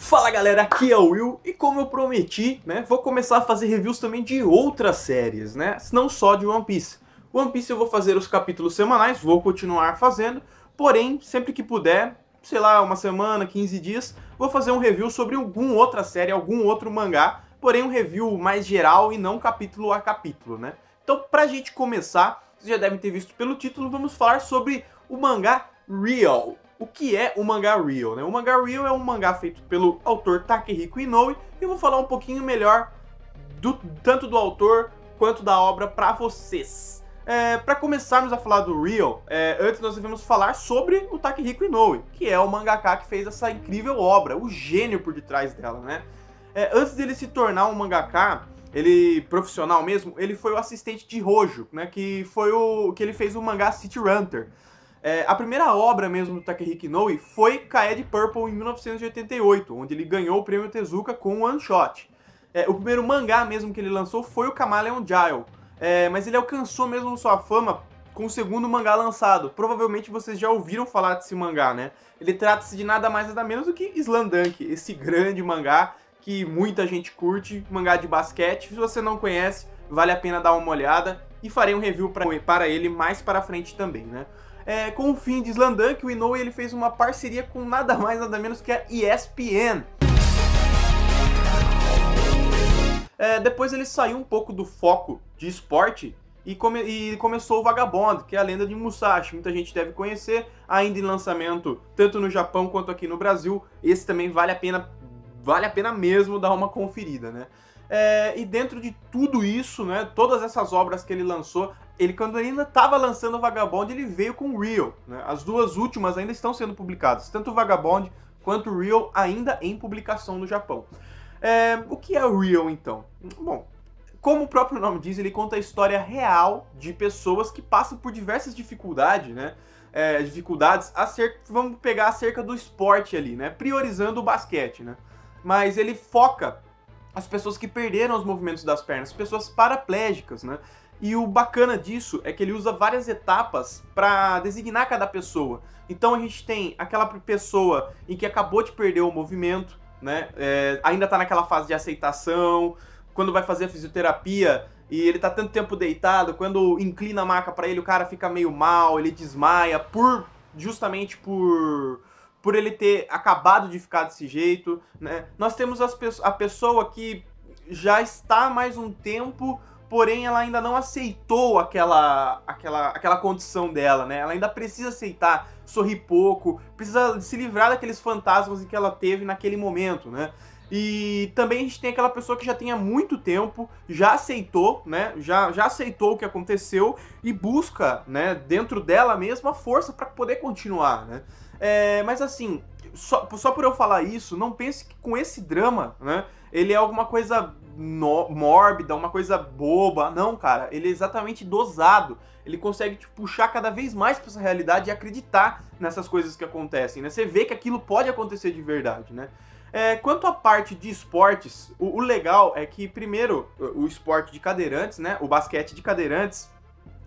Fala galera, aqui é o Will e como eu prometi, né, vou começar a fazer reviews também de outras séries, né, não só de One Piece. One Piece eu vou fazer os capítulos semanais, vou continuar fazendo, porém, sempre que puder, sei lá, uma semana, 15 dias, vou fazer um review sobre alguma outra série, algum outro mangá, porém um review mais geral e não capítulo a capítulo, né. Então, pra gente começar, vocês já devem ter visto pelo título, vamos falar sobre o mangá Real. O que é o mangá Real, né? O mangá Real é um mangá feito pelo autor Takehiko Inoue e eu vou falar um pouquinho melhor tanto do autor quanto da obra para vocês. Para começarmos a falar do Real, antes nós devemos falar sobre o Takehiko Inoue, que é o mangaka que fez essa incrível obra, o gênio por detrás dela, né? Antes dele se tornar um mangaka, ele profissional mesmo, ele foi o assistente de Hojo, né? Que foi o que ele fez o mangá City Hunter. A primeira obra mesmo do Takehiko Inoue foi Kaede Purple em 1988, onde ele ganhou o prêmio Tezuka com One Shot. O primeiro mangá mesmo que ele lançou foi o Chameleon Jill, mas ele alcançou mesmo sua fama com o segundo mangá lançado. Provavelmente vocês já ouviram falar desse mangá, né? Ele trata-se de nada mais nada menos do que Slam-Dunk, esse grande mangá que muita gente curte, mangá de basquete. Se você não conhece, vale a pena dar uma olhada e farei um review para ele mais para frente também, né? Com o fim de Slam-Dunk, o Inoue ele fez uma parceria com nada mais nada menos que a ESPN. Depois ele saiu um pouco do foco de esporte e começou o Vagabond, que é a lenda de Musashi. Muita gente deve conhecer, ainda em lançamento tanto no Japão quanto aqui no Brasil. Esse também vale a pena mesmo dar uma conferida, né? E dentro de tudo isso, né, todas essas obras que ele lançou, quando ele ainda estava lançando o Vagabond, ele veio com o Real, né? As duas últimas ainda estão sendo publicadas, tanto o Vagabond quanto o Real ainda em publicação no Japão. O que é o Real, então? Bom, como o próprio nome diz, ele conta a história real de pessoas que passam por diversas dificuldades, né? Vamos pegar acerca do esporte ali, né? Priorizando o basquete, né? Mas ele foca as pessoas que perderam os movimentos das pernas, pessoas paraplégicas, né? E o bacana disso é que ele usa várias etapas para designar cada pessoa. Então a gente tem aquela pessoa em que acabou de perder o movimento, né? Ainda tá naquela fase de aceitação, quando vai fazer a fisioterapia e ele tá tanto tempo deitado, quando inclina a maca para ele, o cara fica meio mal, ele desmaia, justamente por ele ter acabado de ficar desse jeito, né? Nós temos a pessoa que já está mais um tempo, porém ela ainda não aceitou aquela condição dela, né? Ela ainda precisa aceitar, sorrir pouco, precisa se livrar daqueles fantasmas que ela teve naquele momento, né? E também a gente tem aquela pessoa que já tem há muito tempo, já aceitou, né? Já aceitou o que aconteceu e busca, né, dentro dela mesma a força para poder continuar, né? Mas assim, só por eu falar isso, não pense que com esse drama, né, ele é alguma coisa mórbida, uma coisa boba. Não, cara, ele é exatamente dosado. Ele consegue te puxar cada vez mais para essa realidade e acreditar nessas coisas que acontecem, né? Você vê que aquilo pode acontecer de verdade, né? Quanto à parte de esportes, o legal é que, primeiro, o esporte de cadeirantes, né, o basquete de cadeirantes,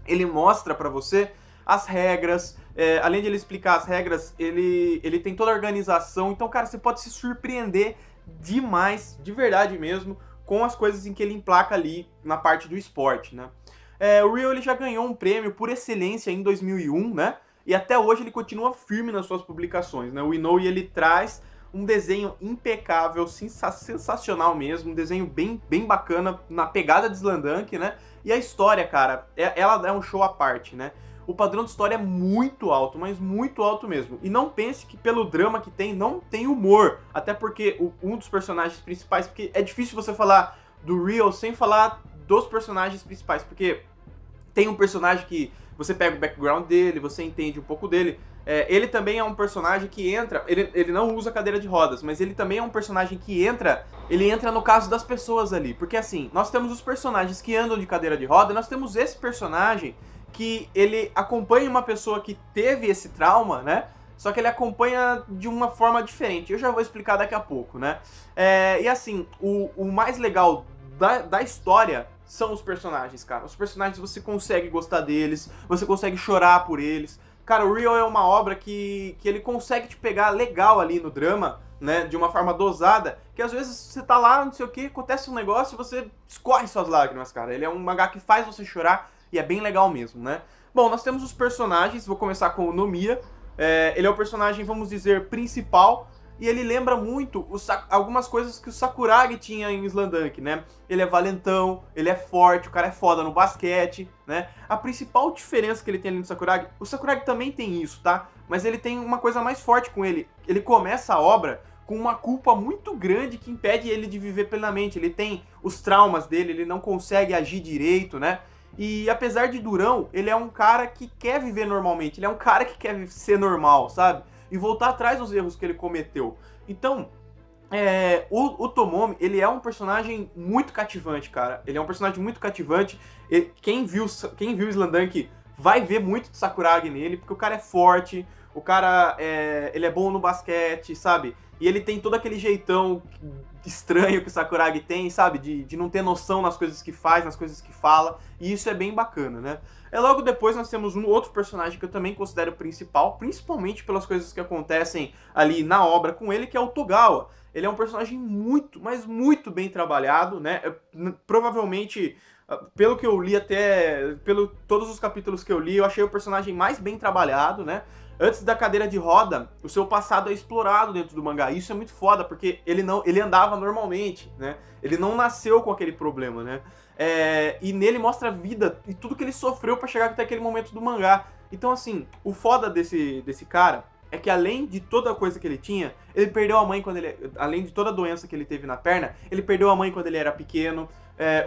ele mostra pra você as regras, além de ele explicar as regras, ele tem toda a organização. Então, cara, você pode se surpreender demais, de verdade mesmo, com as coisas em que ele emplaca ali na parte do esporte, né? O Real ele já ganhou um prêmio por excelência em 2001, né? E até hoje ele continua firme nas suas publicações, né? O Inoue ele traz um desenho impecável, sensacional mesmo, um desenho bem bacana, na pegada de Slam-Dunk, né? E a história, cara, ela é um show à parte, né? O padrão de história é muito alto, mas muito alto mesmo. E não pense que pelo drama que tem, não tem humor. Até porque um dos personagens principais, porque é difícil você falar do Real sem falar dos personagens principais, porque tem um personagem que você pega o background dele, você entende um pouco dele. Ele também é um personagem que entra, ele não usa cadeira de rodas, mas ele também é um personagem que ele entra no caso das pessoas ali. Porque assim, nós temos os personagens que andam de cadeira de roda, e nós temos esse personagem que ele acompanha uma pessoa que teve esse trauma, né? Só que ele acompanha de uma forma diferente. Eu já vou explicar daqui a pouco, né? E assim, o mais legal da história são os personagens, cara. Os personagens você consegue gostar deles, você consegue chorar por eles. Cara, o Real é uma obra que ele consegue te pegar legal ali no drama, né, de uma forma dosada, que às vezes você tá lá, não sei o que, acontece um negócio e você escorre suas lágrimas, cara. Ele é um mangá que faz você chorar e é bem legal mesmo, né? Bom, nós temos os personagens, vou começar com o Nomiya. Ele é o personagem, vamos dizer, principal, e ele lembra muito algumas coisas que o Sakuragi tinha em Slamdunk, né? Ele é valentão, ele é forte, o cara é foda no basquete, né? A principal diferença que ele tem ali no Sakuragi, o Sakuragi também tem isso, tá? Mas ele tem uma coisa mais forte com ele. Ele começa a obra com uma culpa muito grande que impede ele de viver plenamente. Ele tem os traumas dele, ele não consegue agir direito, né? E apesar de durão, ele é um cara que quer viver normalmente, ele é um cara que quer ser normal, sabe? E voltar atrás dos erros que ele cometeu. Então, o Tomomi, ele é um personagem muito cativante, cara. Ele é um personagem muito cativante. Quem viu Slamdunk vai ver muito de Sakuragi nele, porque o cara é forte, o cara ele é bom no basquete, sabe? E ele tem todo aquele jeitão estranho que o Sakuragi tem, sabe? De não ter noção nas coisas que faz, nas coisas que fala. E isso é bem bacana, né? Logo depois nós temos um outro personagem que eu também considero principal, principalmente pelas coisas que acontecem ali na obra com ele, que é o Togawa. Ele é um personagem muito, mas muito bem trabalhado, né? Provavelmente, pelo que eu li todos os capítulos que eu li, eu achei o personagem mais bem trabalhado, né? Antes da cadeira de roda, o seu passado é explorado dentro do mangá. Isso é muito foda, porque ele andava normalmente, né? Ele não nasceu com aquele problema, né? E nele mostra a vida e tudo que ele sofreu pra chegar até aquele momento do mangá. Então, assim, o foda desse cara é que além de toda a coisa que ele tinha, ele perdeu a mãe além de toda a doença que ele teve na perna, ele perdeu a mãe quando ele era pequeno.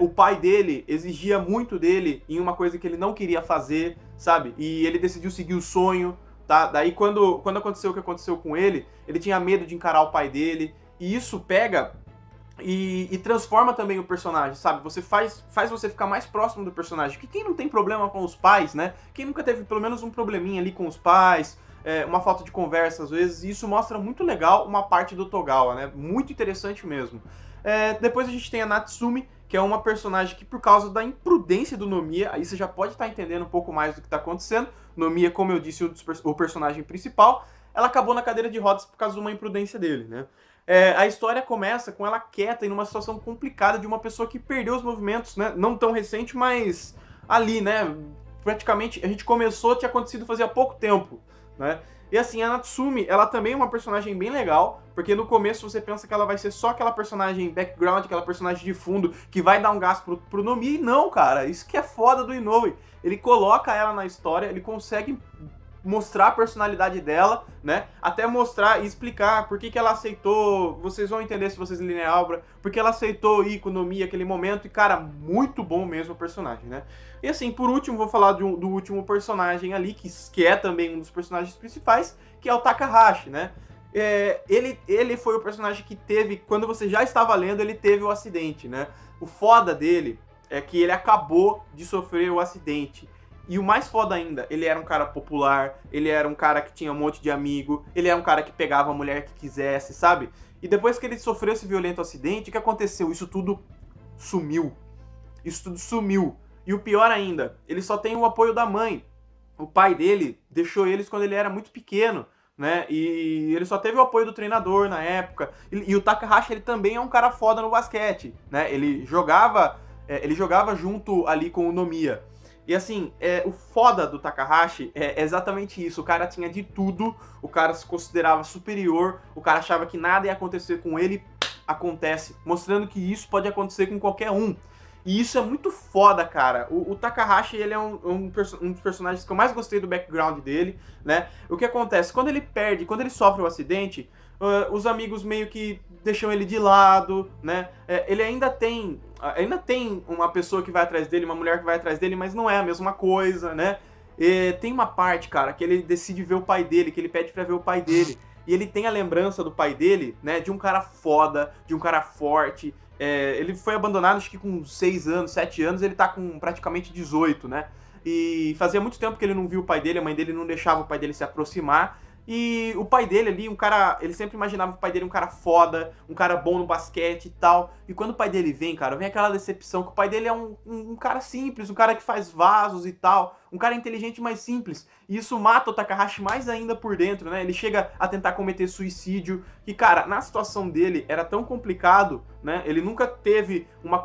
O pai dele exigia muito dele em uma coisa que ele não queria fazer, sabe? E ele decidiu seguir o sonho. Tá? Daí quando aconteceu o que aconteceu com ele tinha medo de encarar o pai dele, e isso pega e transforma também o personagem, sabe? Você faz você ficar mais próximo do personagem, que quem não tem problema com os pais, né? Quem nunca teve pelo menos um probleminha ali com os pais, uma falta de conversa às vezes, e isso mostra muito legal uma parte do Togawa, né? Muito interessante mesmo. Depois a gente tem a Natsumi, que é uma personagem que, por causa da imprudência do Nomiya, aí você já pode estar entendendo um pouco mais do que está acontecendo. Nomiya, como eu disse, o personagem principal, ela acabou na cadeira de rodas por causa de uma imprudência dele, né? A história começa com ela quieta e numa situação complicada de uma pessoa que perdeu os movimentos, né? Não tão recente, mas ali, né? Praticamente, a gente começou, tinha acontecido fazia pouco tempo, né? E assim, a Natsumi, ela também é uma personagem bem legal, porque no começo você pensa que ela vai ser só aquela personagem background, aquela personagem de fundo, que vai dar um gás pro Nomiya, e não, cara, isso que é foda do Inoue. Ele coloca ela na história, ele consegue mostrar a personalidade dela, né, até mostrar e explicar por que ela aceitou, vocês vão entender se vocês lerem a obra, porque ela aceitou ir com o Nomiya aquele momento, e cara, muito bom mesmo o personagem, né. E assim, por último, vou falar do último personagem ali, que é também um dos personagens principais, que é o Takahashi, né. Ele foi o personagem que teve, quando você já estava lendo, ele teve o acidente, né. O foda dele é que ele acabou de sofrer o acidente. E o mais foda ainda, ele era um cara popular, ele era um cara que tinha um monte de amigo, ele era um cara que pegava a mulher que quisesse, sabe? E depois que ele sofreu esse violento acidente, o que aconteceu? Isso tudo sumiu. Isso tudo sumiu. E o pior ainda, ele só tem o apoio da mãe. O pai dele deixou eles quando ele era muito pequeno, né? E ele só teve o apoio do treinador na época. E o Takahashi, ele também é um cara foda no basquete, né? Ele jogava junto ali com o Nomiya. E assim, o foda do Takahashi é exatamente isso. O cara tinha de tudo, o cara se considerava superior, o cara achava que nada ia acontecer com ele, acontece. Mostrando que isso pode acontecer com qualquer um. E isso é muito foda, cara. O Takahashi, ele é um dos personagens que eu mais gostei do background dele, né? O que acontece? Quando ele sofre o acidente, os amigos meio que deixam ele de lado, né? Ele ainda tem uma pessoa que vai atrás dele, uma mulher que vai atrás dele, mas não é a mesma coisa, né? Tem uma parte, cara, que ele decide ver o pai dele, que ele pede pra ver o pai dele. E ele tem a lembrança do pai dele, né? De um cara foda, de um cara forte. Ele foi abandonado, acho que com 6 anos, 7 anos, ele tá com praticamente 18, né? E fazia muito tempo que ele não viu o pai dele, a mãe dele não deixava o pai dele se aproximar. E o pai dele ali, um cara, ele sempre imaginava o pai dele um cara foda, um cara bom no basquete e tal. E quando o pai dele vem, cara, vem aquela decepção que o pai dele é um cara simples, um cara que faz vasos e tal, um cara inteligente, mas simples. E isso mata o Takahashi mais ainda por dentro, né? Ele chega a tentar cometer suicídio. E, cara, na situação dele era tão complicado, né? Ele nunca teve uma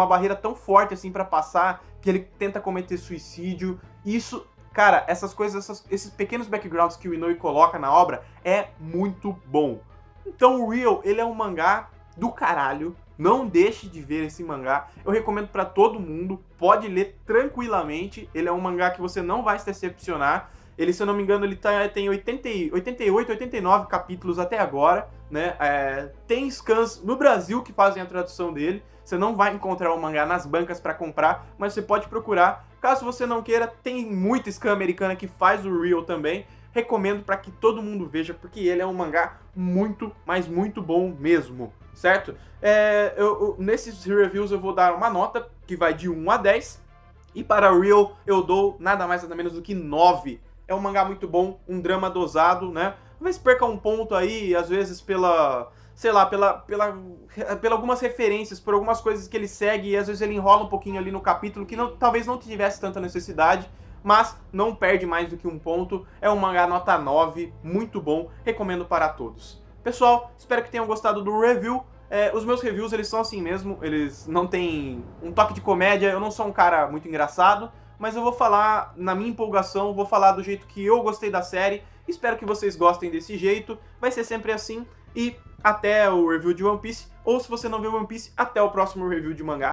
barreira tão forte assim pra passar, que ele tenta cometer suicídio. Isso, cara, essas coisas, esses pequenos backgrounds que o Inoue coloca na obra é muito bom. Então o Real, ele é um mangá do caralho. Não deixe de ver esse mangá. Eu recomendo pra todo mundo. Pode ler tranquilamente. Ele é um mangá que você não vai se decepcionar. Ele, se eu não me engano, ele tem 88, 89 capítulos até agora, né? Tem scans no Brasil que fazem a tradução dele. Você não vai encontrar o mangá nas bancas para comprar, mas você pode procurar. Caso você não queira, tem muita scan americana que faz o Real também. Recomendo para que todo mundo veja, porque ele é um mangá muito, mas muito bom mesmo, certo? Nesses reviews eu vou dar uma nota que vai de 1 a 10. E para o Real eu dou nada mais nada menos do que 9. É um mangá muito bom, um drama dosado, né? Talvez perca um ponto aí, às vezes sei lá, pela algumas referências, por algumas coisas que ele segue, e às vezes ele enrola um pouquinho ali no capítulo, que talvez não tivesse tanta necessidade, mas não perde mais do que um ponto. É um mangá nota 9, muito bom, recomendo para todos. Pessoal, espero que tenham gostado do review. Os meus reviews, eles são assim mesmo, eles não têm um toque de comédia, eu não sou um cara muito engraçado, mas eu vou falar na minha empolgação, vou falar do jeito que eu gostei da série, espero que vocês gostem desse jeito, vai ser sempre assim, e até o review de One Piece, ou se você não viu One Piece, até o próximo review de mangá.